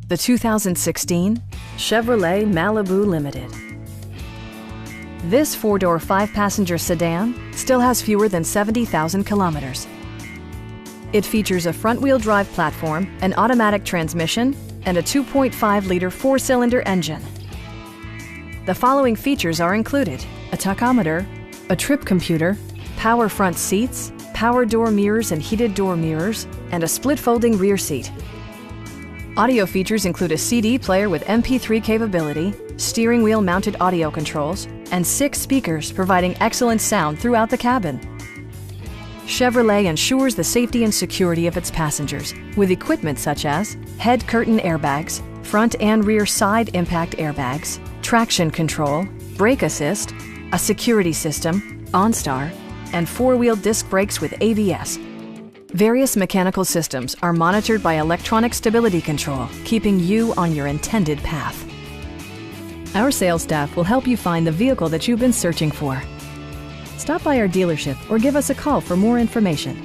the 2016 Chevrolet Malibu Limited. This four-door, five-passenger sedan still has fewer than 70,000 kilometers. It features a front-wheel drive platform, an automatic transmission, and a 2.5-liter four-cylinder engine. The following features are included: a tachometer, a trip computer, power front seats, power door mirrors and heated door mirrors, and a split folding rear seat. Audio features include a CD player with MP3 capability, steering wheel mounted audio controls, and 6 speakers providing excellent sound throughout the cabin. Chevrolet ensures the safety and security of its passengers with equipment such as head curtain airbags, front and rear side impact airbags, traction control, brake assist, a security system, OnStar, and 4-wheel disc brakes with ABS. Various mechanical systems are monitored by electronic stability control, keeping you on your intended path. Our sales staff will help you find the vehicle that you've been searching for. Stop by our dealership or give us a call for more information.